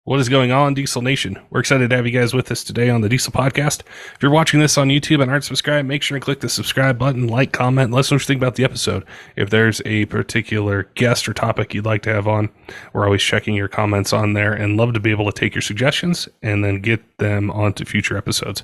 What is going on, Diesel Nation? We're excited to have you guys with us today on the Diesel Podcast. If you're watching this on YouTube and aren't subscribed, make sure and click the subscribe button, like, comment, and let us know what you think about the episode. If there's a particular guest or topic you'd like to have on, we're always checking your comments on there and love to be able to take your suggestions and then get them onto future episodes.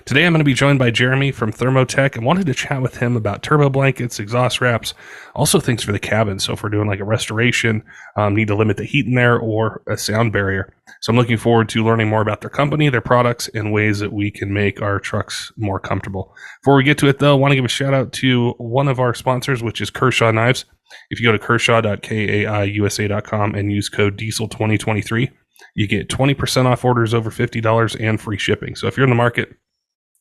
Today I'm going to be joined by Jeremy from Thermo-Tec and wanted to chat with him about turbo blankets, exhaust wraps, also things for the cabin. So if we're doing like a restoration, need to limit the heat in there or a sound barrier. So I'm looking forward to learning more about their company, their products, and ways that we can make our trucks more comfortable. Before we get to it though, I want to give a shout out to one of our sponsors, which is Kershaw Knives. If you go to kershaw.kaiusa.com and use code DIESEL2023, you get 20% off orders over $50 and free shipping. So if you're in the market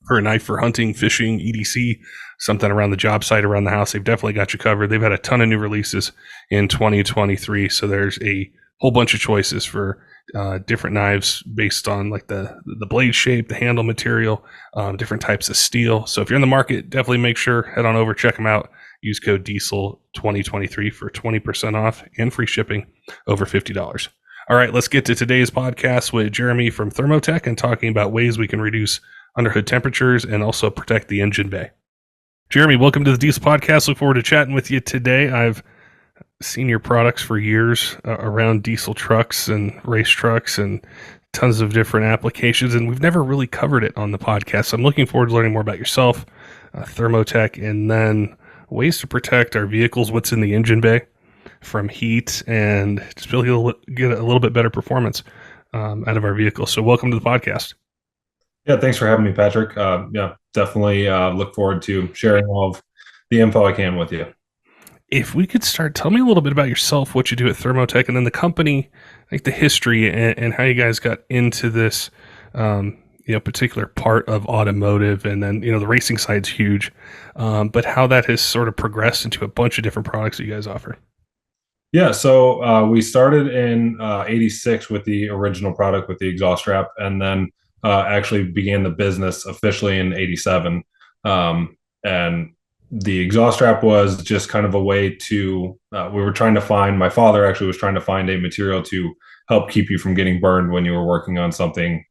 for a knife for hunting, fishing, EDC, something around the job site, around the house, they've definitely got you covered. They've had a ton of new releases in 2023. So there's a whole bunch of choices for different knives based on like the blade shape, the handle material, different types of steel. So if you're in the market, definitely make sure, head on over, check them out. Use code DIESEL2023 for 20% off and free shipping over $50. All right, let's get to today's podcast with Jeremy from Thermo-Tec and talking about ways we can reduce underhood temperatures and also protect the engine bay. Jeremy, welcome to the Diesel Podcast. Look forward to chatting with you today. I've seen your products for years around diesel trucks and race trucks and tons of different applications, and we've never really covered it on the podcast. So I'm looking forward to learning more about yourself, Thermo-Tec, and then ways to protect our vehicles, what's in the engine bay from heat, and just really get a little bit better performance out of our vehicles. So welcome to the podcast. Yeah, thanks for having me, Patrick. Definitely look forward to sharing all of the info I can with you. If we could start, tell me a little bit about yourself, what you do at Thermo-Tec, and then the company, like the history and how you guys got into this, particular part of automotive, and then, the racing side's huge, but how that has sort of progressed into a bunch of different products that you guys offer. Yeah, so we started in '86 with the original product with the exhaust wrap, and then actually began the business officially in '87. And the exhaust wrap was just kind of a way to, we were trying to find, my father actually was trying to find a material to help keep you from getting burned when you were working on something,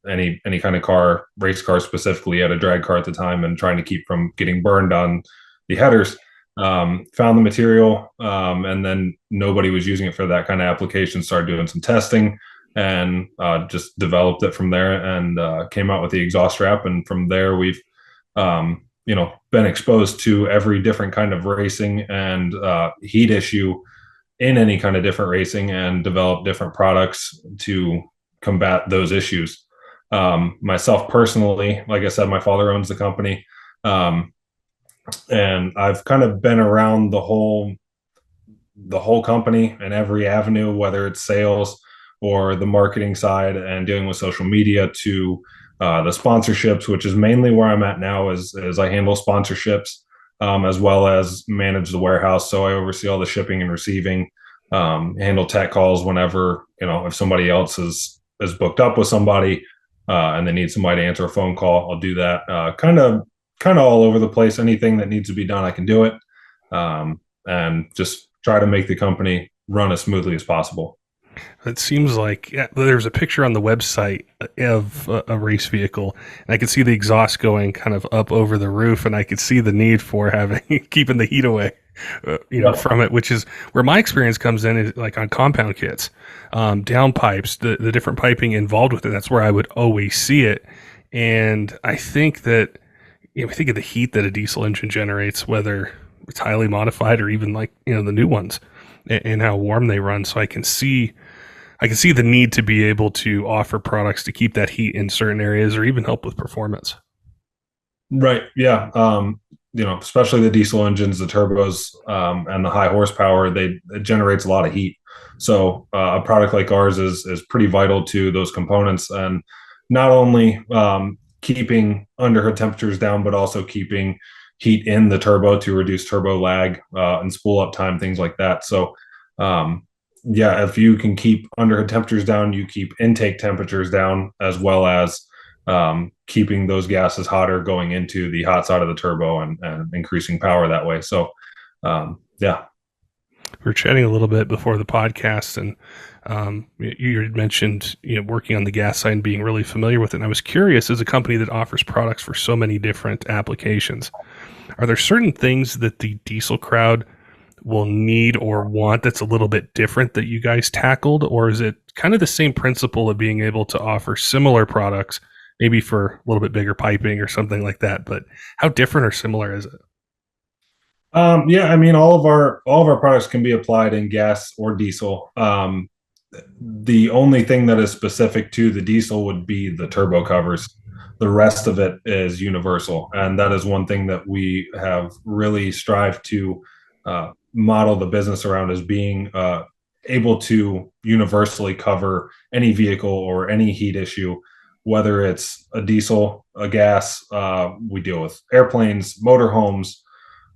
any kind of car, race car specifically. He had a drag car at the time and trying to keep from getting burned on the headers. Found the material, and then nobody was using it for that kind of application. Started doing some testing and just developed it from there, and came out with the exhaust wrap. And from there, we've been exposed to every different kind of racing and heat issue in any kind of different racing, and developed different products to combat those issues. Myself personally, like I said, my father owns the company. And I've kind of been around the whole company and every avenue, whether it's sales or the marketing side and dealing with social media, to the sponsorships, which is mainly where I'm at now, as I handle sponsorships, as well as manage the warehouse. So I oversee all the shipping and receiving, handle tech calls whenever, if somebody else is booked up with somebody and they need somebody to answer a phone call, I'll do that. Kind of all over the place. Anything that needs to be done, I can do it, and just try to make the company run as smoothly as possible. It seems like there's a picture on the website of a race vehicle, and I could see the exhaust going kind of up over the roof, and I could see the need for keeping the heat away, from it, which is where my experience comes in, is like on compound kits, down pipes, the different piping involved with it. That's where I would always see it. And I think that, we think of the heat that a diesel engine generates, whether it's highly modified or even like, the new ones, and how warm they run. So I can see the need to be able to offer products to keep that heat in certain areas or even help with performance. Right. Yeah. Especially the diesel engines, the turbos, and the high horsepower, it generates a lot of heat. So a product like ours is pretty vital to those components, and not only keeping underhood temperatures down, but also keeping heat in the turbo to reduce turbo lag and spool up time, things like that. So if you can keep underhood temperatures down, you keep intake temperatures down, as well as keeping those gases hotter going into the hot side of the turbo, and increasing power that way. So We were chatting a little bit before the podcast, and You had mentioned working on the gas side and being really familiar with it. And I was curious, as a company that offers products for so many different applications, are there certain things that the diesel crowd will need or want that's a little bit different that you guys tackled? Or is it kind of the same principle of being able to offer similar products, maybe for a little bit bigger piping or something like that? But how different or similar is it? Yeah, I mean, all of our products can be applied in gas or diesel. The only thing that is specific to the diesel would be the turbo covers. The rest of it is universal, and that is one thing that we have really strived to model the business around, as being able to universally cover any vehicle or any heat issue, whether it's a diesel, a gas. We deal with airplanes, motorhomes,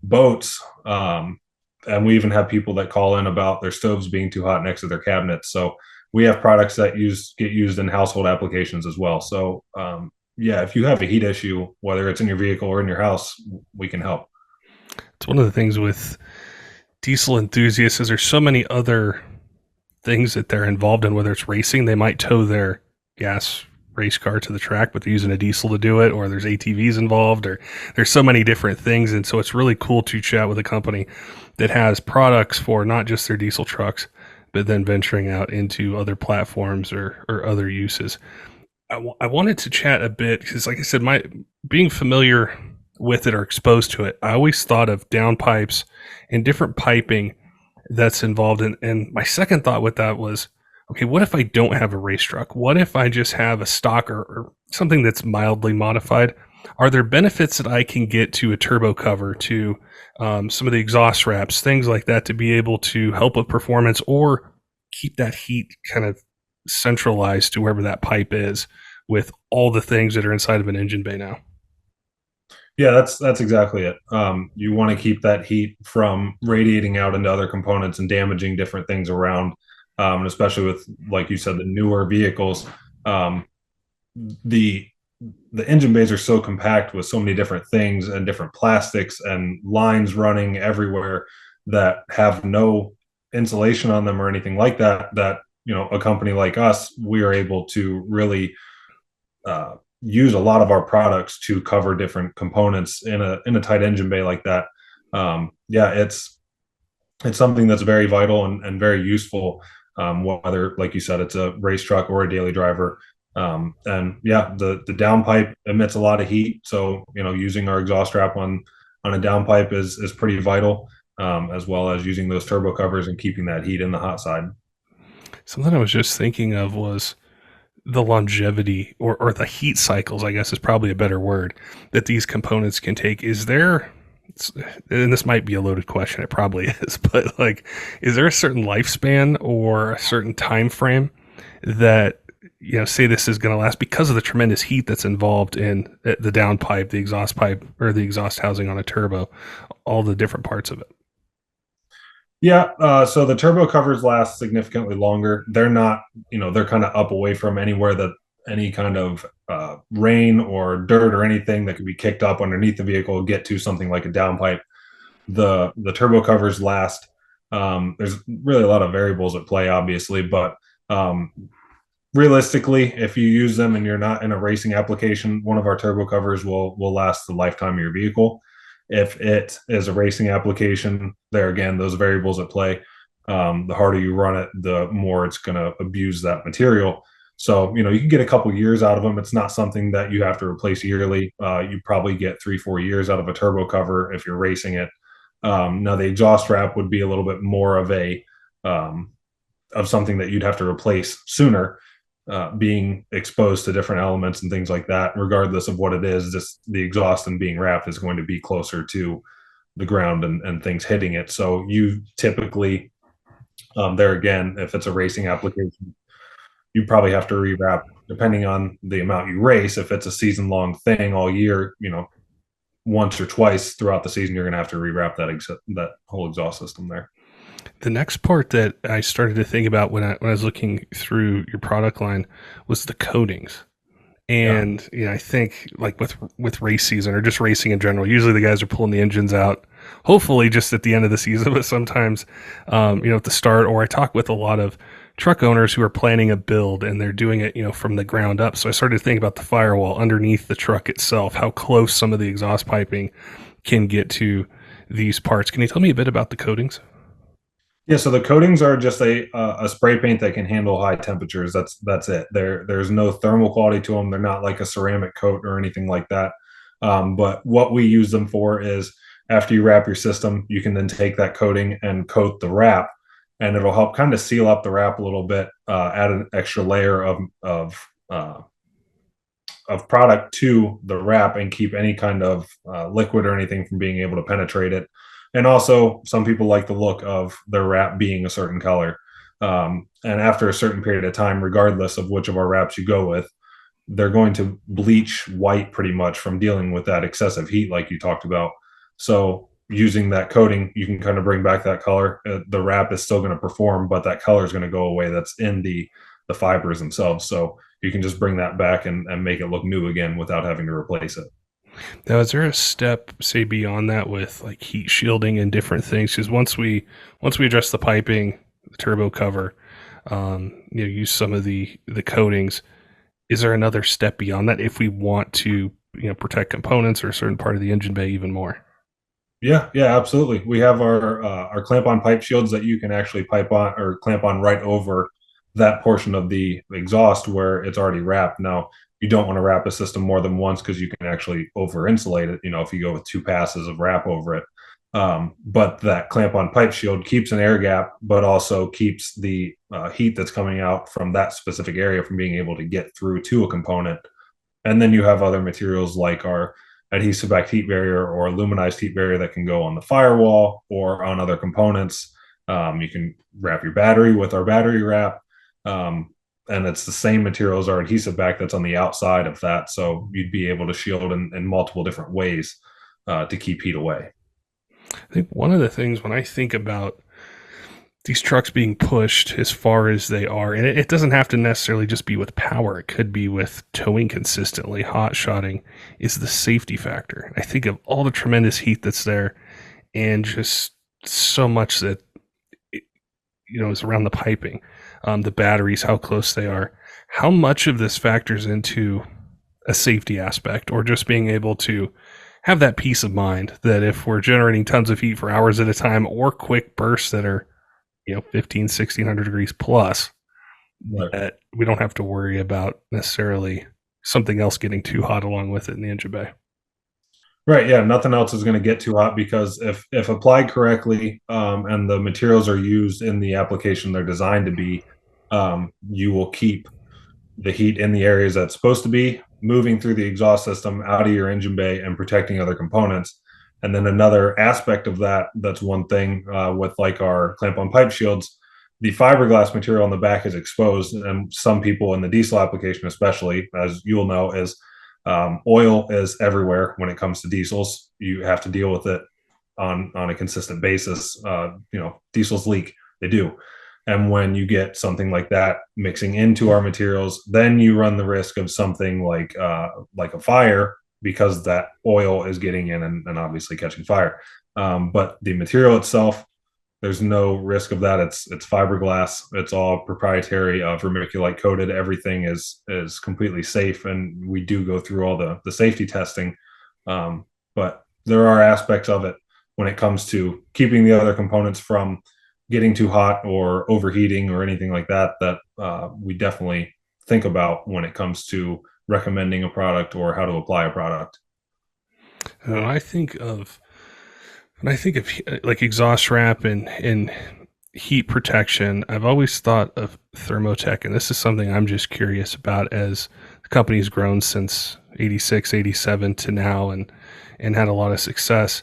boats, and we even have people that call in about their stoves being too hot next to their cabinets. So we have products that get used in household applications as well. So yeah, if you have a heat issue, whether it's in your vehicle or in your house, we can help. It's one of the things with diesel enthusiasts is there's so many other things that they're involved in. Whether it's racing, they might tow their gas race car to the track, but they're using a diesel to do it, or there's ATVs involved, or there's so many different things. And so it's really cool to chat with a company that has products for not just their diesel trucks, but then venturing out into other platforms or other uses. I wanted to chat a bit because, like I said, my being familiar with it or exposed to it, I always thought of downpipes and different piping that's involved in. And my second thought with that was, okay, what if I don't have a race truck? What if I just have a stock or something that's mildly modified? Are there benefits that I can get to a turbo cover, to some of the exhaust wraps, things like that, to be able to help with performance or keep that heat kind of centralized to wherever that pipe is, with all the things that are inside of an engine bay now? Yeah, that's exactly it. You want to keep that heat from radiating out into other components and damaging different things around, and especially with, like you said, the newer vehicles. Um, the the engine bays are so compact with so many different things and different plastics and lines running everywhere that have no insulation on them or anything like that. That, a company like us, we are able to really use a lot of our products to cover different components in a tight engine bay like that. Yeah, it's something that's very vital and very useful, whether, like you said, it's a race truck or a daily driver. And yeah, the downpipe emits a lot of heat, so using our exhaust wrap on a downpipe is pretty vital, as well as using those turbo covers and keeping that heat in the hot side. Something I was just thinking of was the longevity or the heat cycles, I guess is probably a better word, that these components can take. Is there, and this might be a loaded question, it probably is, but like, is there a certain lifespan or a certain time frame that, say this is going to last because of the tremendous heat that's involved in the downpipe, the exhaust pipe, or the exhaust housing on a turbo, all the different parts of it? Yeah, so the turbo covers last significantly longer. They're not, they're kind of up away from anywhere that any kind of rain or dirt or anything that could be kicked up underneath the vehicle get to something like a downpipe. The turbo covers last. There's really a lot of variables at play, obviously, but realistically, if you use them and you're not in a racing application, one of our turbo covers will last the lifetime of your vehicle. If it is a racing application, there again, those variables at play. The harder you run it, the more it's going to abuse that material. So, you can get a couple years out of them. It's not something that you have to replace yearly. You probably get 3-4 years out of a turbo cover if you're racing it. Now, the exhaust wrap would be a little bit more of something that you'd have to replace sooner, being exposed to different elements and things like that. Regardless of what it is, just the exhaust and being wrapped is going to be closer to the ground and things hitting it. So you typically, there again, if it's a racing application, you probably have to rewrap depending on the amount you race. If it's a season long thing all year, once or twice throughout the season, you're going to have to rewrap that whole exhaust system there. The next part that I started to think about when I was looking through your product line was the coatings. And I think like with race season or just racing in general, usually the guys are pulling the engines out, hopefully just at the end of the season, but sometimes at the start. Or I talk with a lot of truck owners who are planning a build and they're doing it, from the ground up. So I started to think about the firewall underneath the truck itself, how close some of the exhaust piping can get to these parts. Can you tell me a bit about the coatings? Yeah, so the coatings are just a spray paint that can handle high temperatures. That's it. There's no thermal quality to them. They're not like a ceramic coat or anything like that. But what we use them for is after you wrap your system, you can then take that coating and coat the wrap, and it'll help kind of seal up the wrap a little bit, add an extra layer uh, of product to the wrap and keep any kind of liquid or anything from being able to penetrate it. And also, some people like the look of their wrap being a certain color. And after a certain period of time, regardless of which of our wraps you go with, they're going to bleach white pretty much from dealing with that excessive heat, like you talked about. So, using that coating, you can kind of bring back that color. The wrap is still going to perform, but that color is going to go away. That's in the fibers themselves. So you can just bring that back and make it look new again without having to replace it. Now, is there a step, say, beyond that with like heat shielding and different things? Because once we address the piping, the turbo cover, use some of the coatings. Is there another step beyond that if we want to, protect components or a certain part of the engine bay even more? Yeah, absolutely. We have our clamp-on pipe shields that you can actually pipe on or clamp on right over that portion of the exhaust where it's already wrapped. Now, you don't want to wrap a system more than once because you can actually over insulate it. If you go with two passes of wrap over it. But that clamp-on pipe shield keeps an air gap, but also keeps the heat that's coming out from that specific area from being able to get through to a component. And then you have other materials like our adhesive backed heat barrier or aluminized heat barrier that can go on the firewall or on other components. You can wrap your battery with our battery wrap. And it's the same material as our adhesive back that's on the outside of that. So you'd be able to shield in multiple different ways to keep heat away. I think one of the things when I think about these trucks being pushed as far as they are, and it doesn't have to necessarily just be with power, it could be with towing consistently, hot shotting, is the safety factor. I think of all the tremendous heat that's there and just so much that is around the piping, the batteries, how close they are. How much of this factors into a safety aspect or just being able to have that peace of mind that if we're generating tons of heat for hours at a time or quick bursts that are 1600 degrees plus, Right. that we don't have to worry about necessarily something else getting too hot along with it in the engine bay. Right. Yeah. Nothing else is going to get too hot because if applied correctly and the materials are used in the application they're designed to be, you will keep the heat in the areas that's supposed to be, moving through the exhaust system out of your engine bay and protecting other components. And then another aspect of that's one thing with like our clamp on pipe shields, the fiberglass material on the back is exposed. And some people in the diesel application, especially, as you'll know, is oil is everywhere when it comes to diesels. You have to deal with it on a consistent basis. Diesels leak, they do. And when you get something like that mixing into our materials, then you run the risk of something like a fire because that oil is getting in and obviously catching fire. But the material itself, there's no risk of that. It's fiberglass. It's all proprietary, vermiculite coated. Everything is completely safe, and we do go through all the safety testing. But there are aspects of it when it comes to keeping the other components from getting too hot or overheating or anything like that we definitely think about when it comes to recommending a product or how to apply a product. And when I think of like exhaust wrap and heat protection, I've always thought of Thermo-Tec, and this is something I'm just curious about as the company's grown since 86, 87 to now and had a lot of success.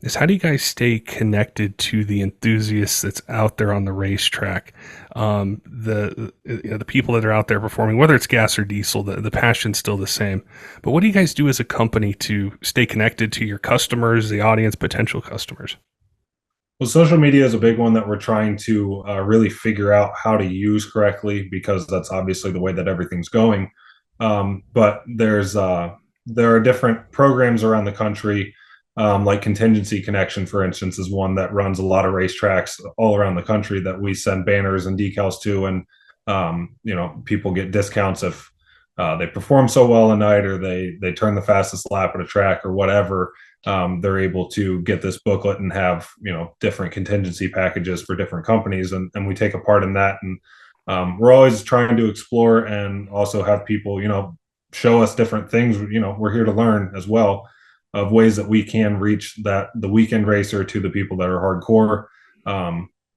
Is how do you guys stay connected to the enthusiasts that's out there on the racetrack, the people that are out there performing, whether it's gas or diesel, the passion's still the same. But what do you guys do as a company to stay connected to your customers, the audience, potential customers? Well, social media is a big one that we're trying to really figure out how to use correctly because that's obviously the way that everything's going. But there are different programs around the country, like Contingency Connection, for instance, is one that runs a lot of racetracks all around the country that we send banners and decals to. And People get discounts if they perform so well a night, or they turn the fastest lap at a track or whatever. They're able to get this booklet and have different contingency packages for different companies, and we take a part in that. And we're always trying to explore and also have people show us different things. We're here to learn as well, of ways that we can reach the weekend racer to the people that are hardcore.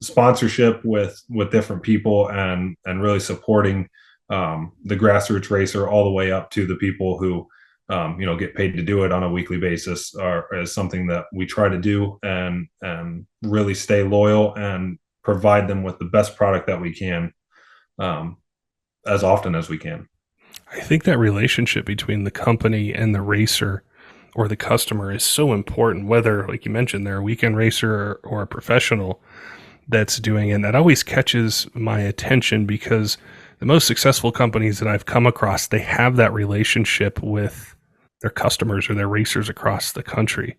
Sponsorship with different people, and really supporting the grassroots racer all the way up to the people who get paid to do it on a weekly basis, is something that we try to do, and really stay loyal and provide them with the best product that we can, as often as we can. I think that relationship between the company and the racer or the customer is so important, whether, like you mentioned, they're a weekend racer or a professional that's doing it. And that always catches my attention, because the most successful companies that I've come across, they have that relationship with their customers or their racers across the country.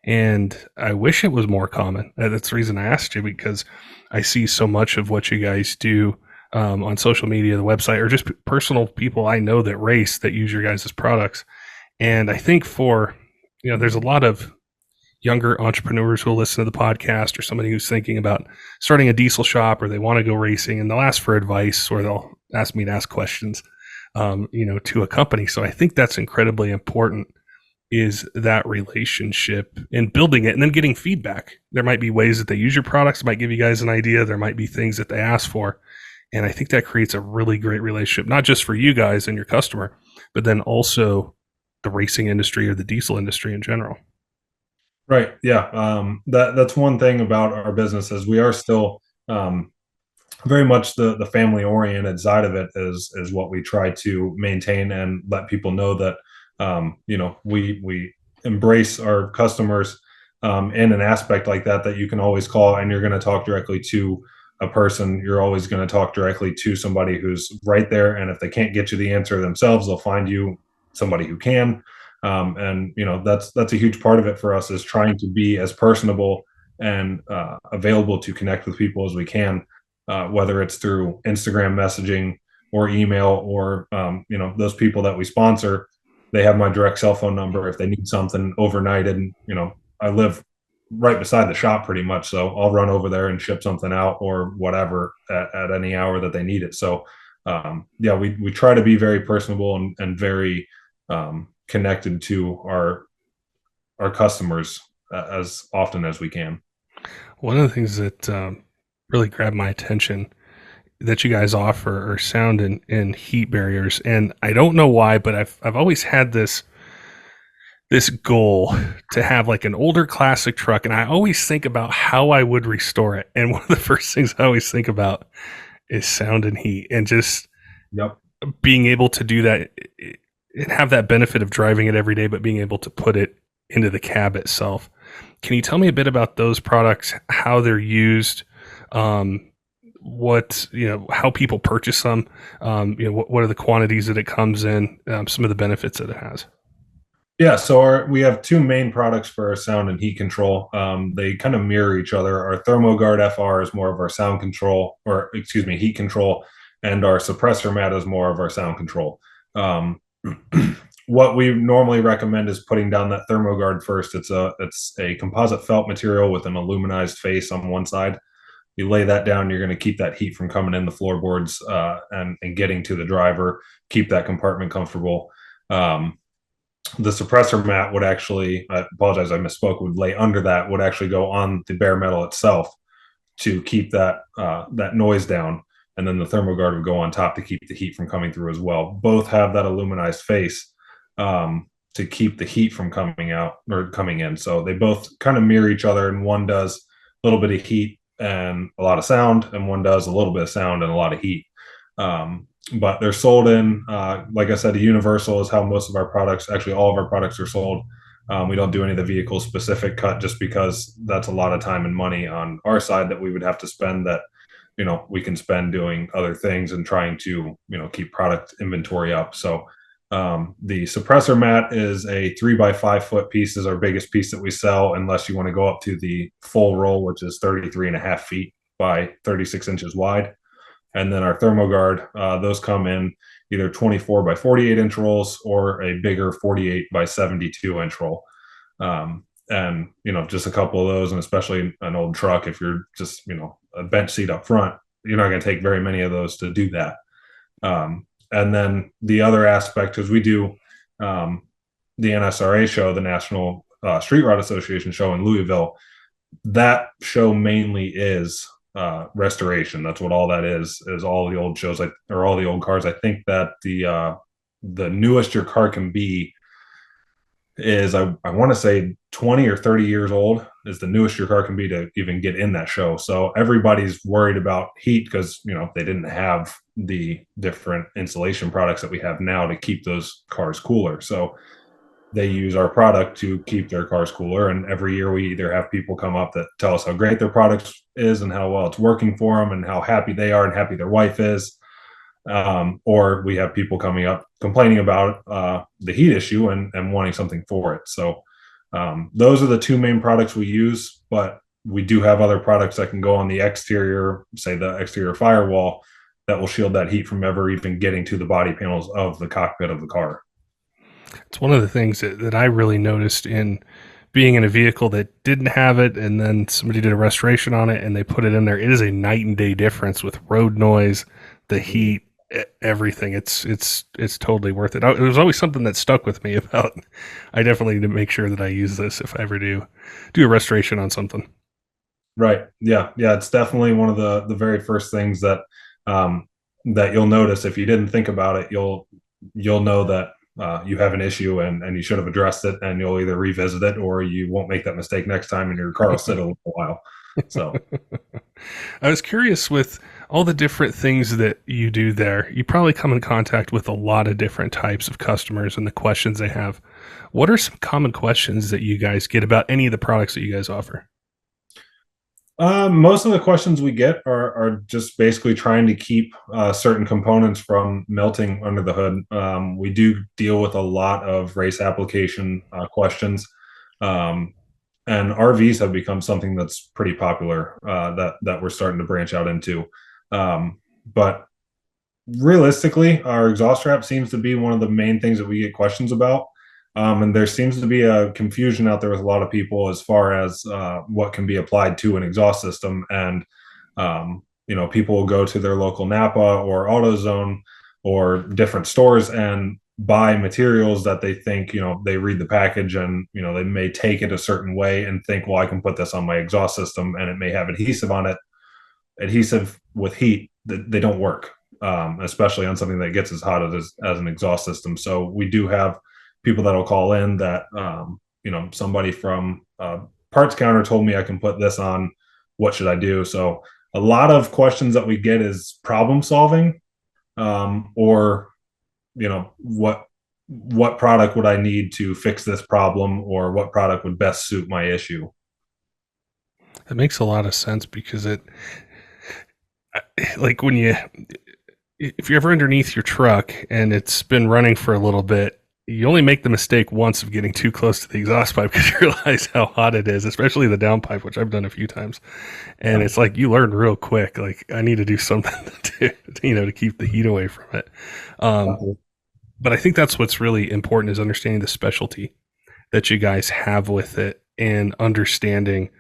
And I wish it was more common. That's the reason I asked you, because I see so much of what you guys do on social media, the website, or just personal people I know that race that use your guys' products. And I think there's a lot of younger entrepreneurs who will listen to the podcast, or somebody who's thinking about starting a diesel shop, or they want to go racing, and they'll ask for advice, or they'll ask me to ask questions, to a company. So I think that's incredibly important, is that relationship and building it and then getting feedback. There might be ways that they use your products, might give you guys an idea. There might be things that they ask for. And I think that creates a really great relationship, not just for you guys and your customer, but then also the racing industry or the diesel industry in general. Right. Yeah. That's one thing about our business, is we are still very much the family oriented side of it is what we try to maintain, and let people know that we embrace our customers in an aspect like that you can always call, and you're going to talk directly to a person. You're always going to talk directly to somebody who's right there, and if they can't get you the answer themselves, they'll find you somebody who can. And that's a huge part of it for us, is trying to be as personable and available to connect with people as we can, whether it's through Instagram messaging or email, or those people that we sponsor. They have my direct cell phone number if they need something overnight, and I live right beside the shop pretty much, so I'll run over there and ship something out or whatever at any hour that they need it. So we try to be very personable, and very connected to our customers as often as we can. One of the things that really grabbed my attention that you guys offer are sound and heat barriers. And I don't know why, but I've always had this goal to have like an older classic truck, and I always think about how I would restore it. And one of the first things I always think about is sound and heat, and just Yep. being able to do that and have that benefit of driving it every day, but being able to put it into the cab itself. Can you tell me a bit about those products, how they're used, how people purchase them, what are the quantities that it comes in, some of the benefits that it has? Yeah, so we have two main products for our sound and heat control. They kind of mirror each other. Our ThermoGuard FR is more of our sound control, or excuse me, heat control, and our suppressor mat is more of our sound control. What we normally recommend is putting down that ThermoGuard first. It's a composite felt material with an aluminized face on one side. You lay that down, you're going to keep that heat from coming in the floorboards and getting to the driver, keep that compartment comfortable. The suppressor mat would actually, I apologize, I misspoke, would lay under that, would actually go on the bare metal itself to keep that noise down. And then the ThermoGuard would go on top to keep the heat from coming through as well. Both have that aluminized face to keep the heat from coming out or coming in. So they both kind of mirror each other, and one does a little bit of heat and a lot of sound, and one does a little bit of sound and a lot of heat. But they're sold in, like I said, a universal is how most of our products, actually all of our products are sold. We don't do any of the vehicle specific cut, just because that's a lot of time and money on our side that we would have to spend, that we can spend doing other things and trying to keep product inventory up. So the suppressor mat is a 3x5 foot piece, is our biggest piece that we sell, unless you want to go up to the full roll, which is 33.5 feet by 36 inches wide. And then our ThermoGuard, those come in either 24 by 48 inch rolls or a bigger 48 by 72 inch roll. And just a couple of those, and especially an old truck, if you're just a bench seat up front, you're not going to take very many of those to do that. And then the other aspect is we do the NSRA show, the National Street Rod Association show in Louisville. That show mainly is restoration. That's what all that is all the old shows, or all the old cars. I think that the newest your car can be is, I want to say 20 or 30 years old is the newest your car can be to even get in that show. So everybody's worried about heat because they didn't have the different insulation products that we have now to keep those cars cooler. So they use our product to keep their cars cooler. And every year we either have people come up that tell us how great their product is and how well it's working for them and how happy they are and happy their wife is. Or we have people coming up complaining about the heat issue and wanting something for it. So those are the two main products we use, but we do have other products that can go on the exterior, say the exterior firewall, that will shield that heat from ever even getting to the body panels of the cockpit of the car. It's one of the things that I really noticed in being in a vehicle that didn't have it, and then somebody did a restoration on it and they put it in there. It is a night and day difference with road noise, the heat, everything. It's totally worth it. It was always something that stuck with me about, I definitely need to make sure that I use this if I ever do a restoration on something. Right. Yeah. It's definitely one of the very first things that that you'll notice. If you didn't think about it, you'll know that you have an issue and you should have addressed it, and you'll either revisit it or you won't make that mistake next time and your car will sit a little while. So I was curious, with all the different things that you do there, you probably come in contact with a lot of different types of customers and the questions they have. What are some common questions that you guys get about any of the products that you guys offer? Most of the questions we get are just basically trying to keep certain components from melting under the hood. We do deal with a lot of race application questions, and RVs have become something that's pretty popular that we're starting to branch out into. But realistically, our exhaust strap seems to be one of the main things that we get questions about. And there seems to be a confusion out there with a lot of people as far as what can be applied to an exhaust system. And, people will go to their local Napa or AutoZone or different stores and buy materials that they think, they read the package and, they may take it a certain way and think, well, I can put this on my exhaust system and it may have adhesive on it. Adhesive with heat, they don't work, especially on something that gets as hot as an exhaust system. So we do have people that'll call in that, somebody from parts counter told me I can put this on. What should I do? So a lot of questions that we get is problem solving, or, what product would I need to fix this problem, or what product would best suit my issue? That makes a lot of sense, because if you're ever underneath your truck and it's been running for a little bit, you only make the mistake once of getting too close to the exhaust pipe because you realize how hot it is, especially the downpipe, which I've done a few times. And it's like you learn real quick, like, I need to do something to keep the heat away from it. But I think that's what's really important, is understanding the specialty that you guys have with it and understanding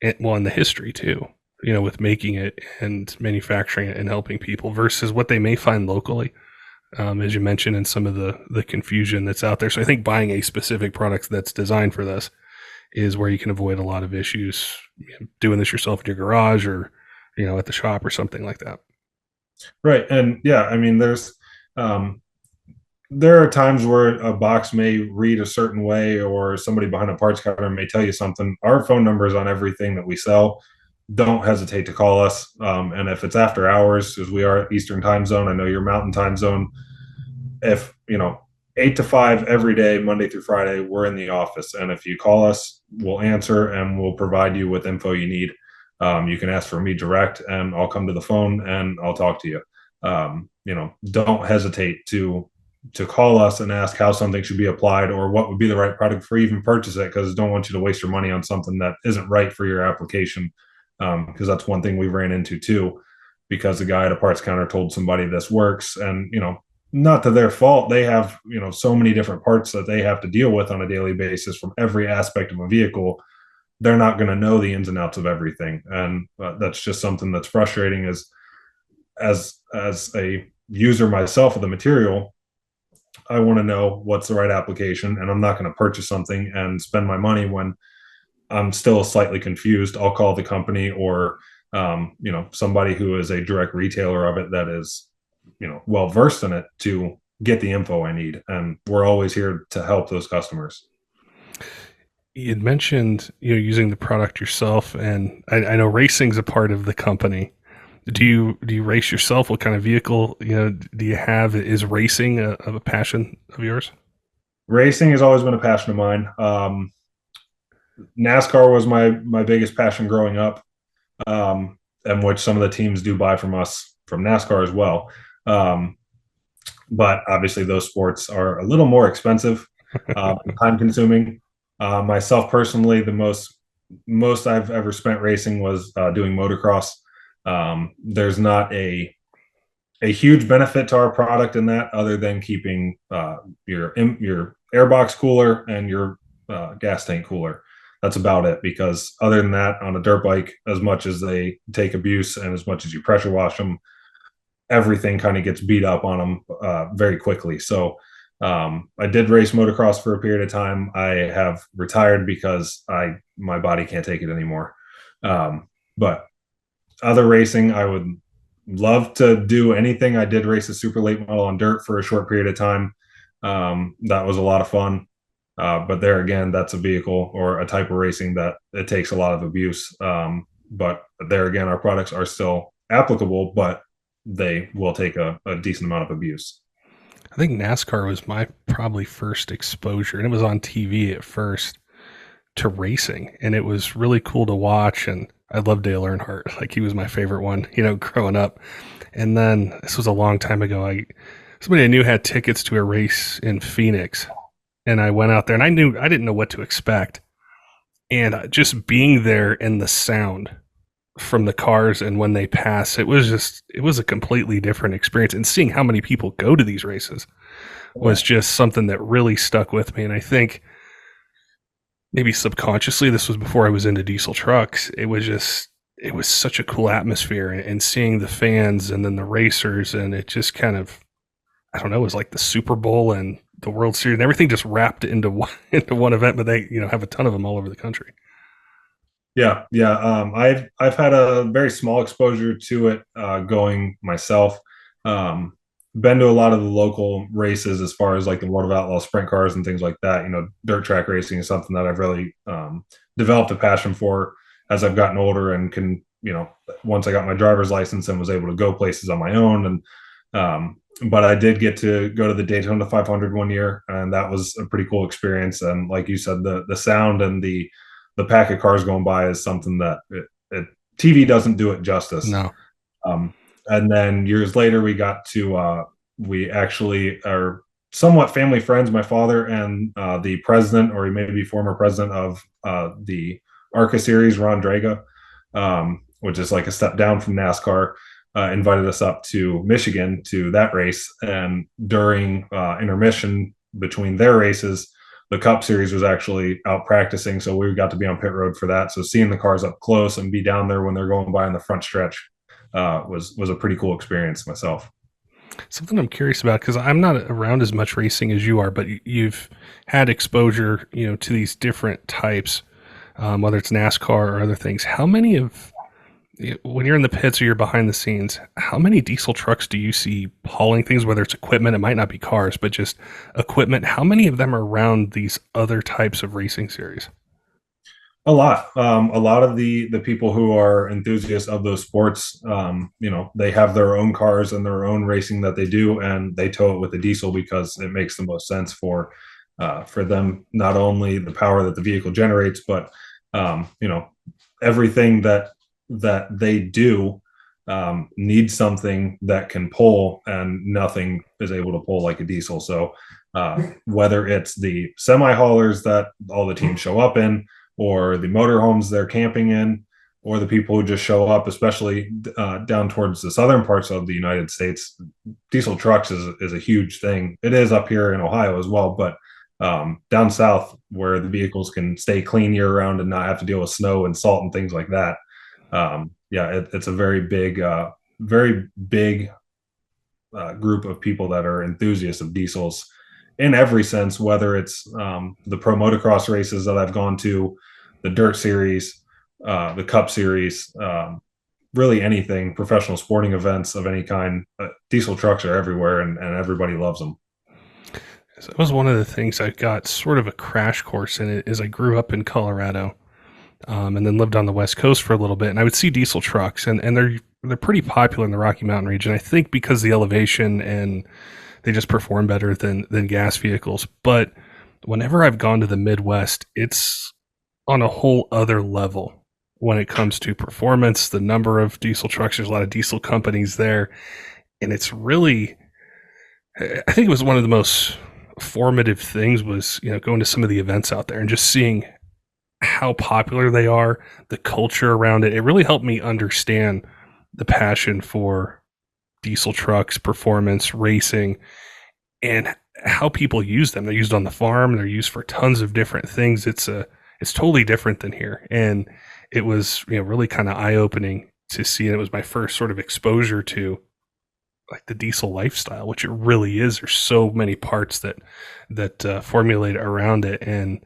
it, and the history too, with making it and manufacturing it and helping people versus what they may find locally. As you mentioned, in some of the confusion that's out there. So I think buying a specific product that's designed for this is where you can avoid a lot of issues, doing this yourself in your garage or, at the shop or something like that. Right. And yeah, I mean, there are times where a box may read a certain way, or somebody behind a parts counter may tell you something. Our phone number is on everything that we sell. Don't hesitate to call us. And if it's after hours, as we are Eastern time zone, I know you're Mountain time zone. If 8 to 5 every day, Monday through Friday, we're in the office. And if you call us, we'll answer and we'll provide you with info you need. You can ask for me direct, and I'll come to the phone and I'll talk to you. Don't hesitate to call us and ask how something should be applied or what would be the right product for you even purchase it, because I don't want you to waste your money on something that isn't right for your application. Because that's one thing we ran into too. because the guy at a parts counter told somebody this works. And, not to their fault, they have, so many different parts that they have to deal with on a daily basis from every aspect of a vehicle. They're not going to know the ins and outs of everything. And that's just something that's frustrating as a user myself of the material. I want to know what's the right application, and I'm not going to purchase something and spend my money when I'm still slightly confused. I'll call the company or somebody who is a direct retailer of it that is well versed in it to get the info I need. And we're always here to help those customers. You had mentioned using the product yourself, and I know racing's a part of the company. Do you race yourself? What kind of vehicle do you have? Is racing a passion of yours? Racing has always been a passion of mine. NASCAR was my biggest passion growing up, and which some of the teams do buy from us from NASCAR as well. But obviously, those sports are a little more expensive, and time consuming. Myself personally, the most I've ever spent racing was doing motocross. There's not a huge benefit to our product in that, other than keeping your airbox cooler and your gas tank cooler. That's about it, because other than that, on a dirt bike, as much as they take abuse and as much as you pressure wash them, everything kind of gets beat up on them very quickly. So I did race motocross for a period of time. I have retired because my body can't take it anymore. But other racing, I would love to do anything. I did race a super late model on dirt for a short period of time. That was a lot of fun. But there again, that's a vehicle or a type of racing that it takes a lot of abuse. But there again, our products are still applicable, but they will take a decent amount of abuse. I think NASCAR was my probably first exposure, and it was on TV at first, to racing, and it was really cool to watch. And I loved Dale Earnhardt; like, he was my favorite one, growing up. And then this was a long time ago. Somebody I knew had tickets to a race in Phoenix, and I went out there, and I didn't know what to expect, and just being there and the sound from the cars and when they pass, it was a completely different experience. And seeing how many people go to these races was just something that really stuck with me. And I think maybe subconsciously, this was before I was into diesel trucks. It was such a cool atmosphere, and seeing the fans and then the racers, and it just kind of, I don't know, it was like the Super Bowl and the World Series and everything just wrapped into one event, but they have a ton of them all over the country. Yeah. I've had a very small exposure to it going myself. Been to a lot of the local races as far as like the World of Outlaw sprint cars and things like that. Dirt track racing is something that I've really developed a passion for as I've gotten older, and can, once I got my driver's license and was able to go places on my own. And but I did get to go to the Daytona 500 one year, and that was a pretty cool experience. And like you said, the sound and the pack of cars going by is something that TV doesn't do it justice. No. And then years later, we actually are somewhat family friends, my father and the president, or maybe former president of the ARCA series, Ron Draga, which is like a step down from NASCAR, invited us up to Michigan to that race. And during intermission between their races, the Cup Series was actually out practicing, so we got to be on pit road for that. So seeing the cars up close and be down there when they're going by in the front stretch was a pretty cool experience myself. Something I'm curious about, because I'm not around as much racing as you are, but you've had exposure, to these different types, whether it's NASCAR or other things. How many when you're in the pits or you're behind the scenes, how many diesel trucks do you see hauling things, whether it's equipment, it might not be cars, but just equipment? How many of them are around these other types of racing series? A lot. A lot of the people who are enthusiasts of those sports, they have their own cars and their own racing that they do, and they tow it with the diesel because it makes the most sense for them. Not only the power that the vehicle generates, but everything that they do needs something that can pull, and nothing is able to pull like a diesel. So whether it's the semi haulers that all the teams show up in, or the motorhomes they're camping in, or the people who just show up, especially down towards the southern parts of the United States. Diesel trucks is a huge thing. It is up here in Ohio as well, but down south where the vehicles can stay clean year round and not have to deal with snow and salt and things like that. It's a very big group of people that are enthusiasts of diesels in every sense, whether it's the pro motocross races that I've gone to, the dirt series, the cup series, really anything, professional sporting events of any kind. Diesel trucks are everywhere, and everybody loves them. So that was one of the things I got sort of a crash course in it. Is I grew up in Colorado, and then lived on the West Coast for a little bit, and I would see diesel trucks, and they're pretty popular in the Rocky Mountain region. I think because the elevation, and they just perform better than gas vehicles. But whenever I've gone to the Midwest, it's on a whole other level when it comes to performance. The number of diesel trucks, there's a lot of diesel companies there, and it's really, I think it was one of the most formative things was, going to some of the events out there and just seeing how popular they are, the culture around it. It really helped me understand the passion for diesel trucks, performance, racing, and how people use them. They're used on the farm. They're used for tons of different things. It's totally different than here, and it was really kind of eye opening to see. And it was my first sort of exposure to like the diesel lifestyle, which it really is. There's so many parts that formulate around it, and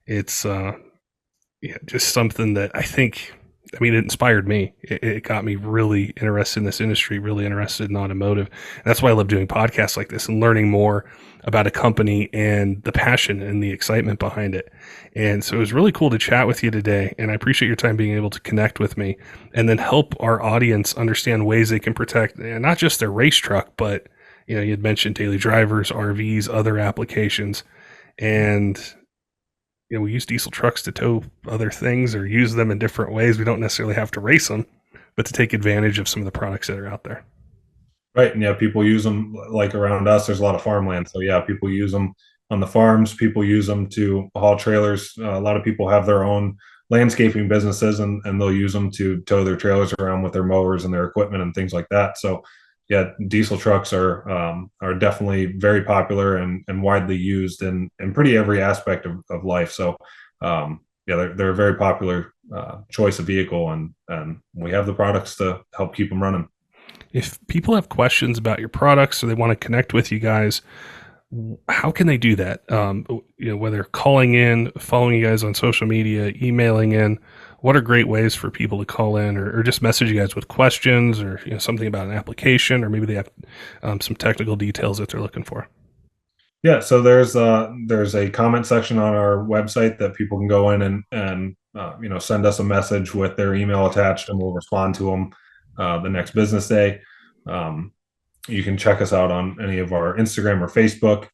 it's just something that I think, it inspired me. It got me really interested in this industry, really interested in automotive. And that's why I love doing podcasts like this and learning more about a company and the passion and the excitement behind it. And so it was really cool to chat with you today. And I appreciate your time being able to connect with me and then help our audience understand ways they can protect not just their race truck, but you'd mentioned daily drivers, RVs, other applications. And we use diesel trucks to tow other things or use them in different ways. We don't necessarily have to race them, but to take advantage of some of the products that are out there. Right. And people use them like around us. There's a lot of farmland. So people use them on the farms. People use them to haul trailers. A lot of people have their own landscaping businesses, and they'll use them to tow their trailers around with their mowers and their equipment and things like that. So diesel trucks are definitely very popular and widely used in pretty every aspect of life. So they're a very popular choice of vehicle, and we have the products to help keep them running. If people have questions about your products or they want to connect with you guys, how can they do that? Whether calling in, following you guys on social media, emailing in, what are great ways for people to call in or just message you guys with questions or something about an application, or maybe they have some technical details that they're looking for? Yeah, so there's a comment section on our website that people can go in and send us a message with their email attached, and we'll respond to them the next business day. You can check us out on any of our Instagram or Facebook.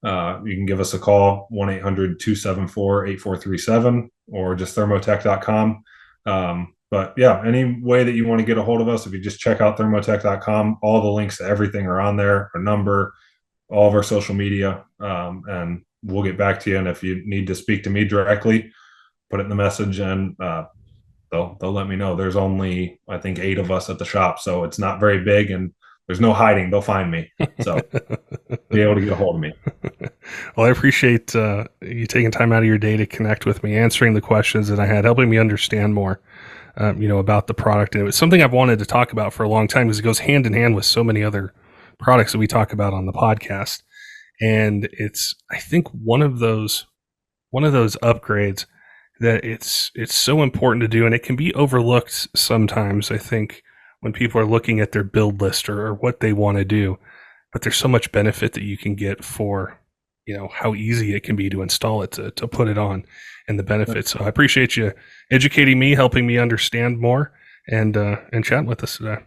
You can give us a call, 1-800-274-8437, or just thermotech.com. But any way that you want to get a hold of us, if you just check out thermotech.com, all the links to everything are on there, our number, all of our social media, and we'll get back to you. And if you need to speak to me directly, put it in the message, and they'll let me know. There's only, I think, 8 of us at the shop, so it's not very big, and there's no hiding. They'll find me, so be able to get a hold of me. Well, I appreciate you taking time out of your day to connect with me, answering the questions that I had, helping me understand more, about the product. And it was something I've wanted to talk about for a long time because it goes hand in hand with so many other products that we talk about on the podcast. And it's, I think, one of those upgrades that it's so important to do, and it can be overlooked sometimes, I think, when people are looking at their build list or what they want to do. But there's so much benefit that you can get for how easy it can be to install it, to put it on, and the benefits. So I appreciate you educating me, helping me understand more, and chatting with us today.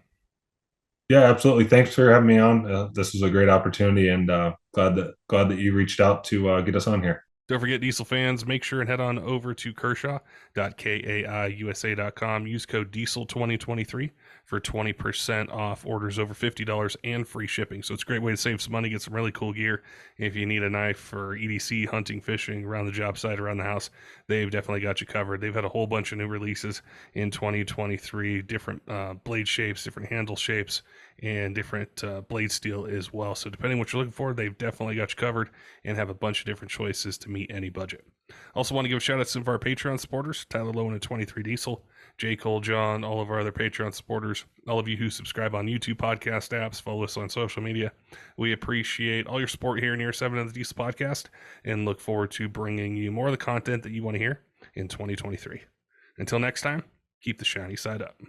Yeah, absolutely. Thanks for having me on. This was a great opportunity, and glad that you reached out to get us on here. Don't forget, diesel fans, make sure and head on over to Kershaw.kaiusa.com. Use code DIESEL2023 for 20% off orders over $50 and free shipping. So it's a great way to save some money, get some really cool gear. If you need a knife for EDC, hunting, fishing, around the job site, around the house, they've definitely got you covered. They've had a whole bunch of new releases in 2023, different blade shapes, different handle shapes, and different blade steel as well. So depending on what you're looking for, they've definitely got you covered and have a bunch of different choices to meet any budget. Also want to give a shout out to some of our Patreon supporters, Tyler Loewen at 23 Diesel, J Cole, John, all of our other Patreon supporters, all of you who subscribe on YouTube podcast apps, follow us on social media. We appreciate all your support here in Year 7 of the Diesel Podcast and look forward to bringing you more of the content that you want to hear in 2023. Until next time, keep the shiny side up.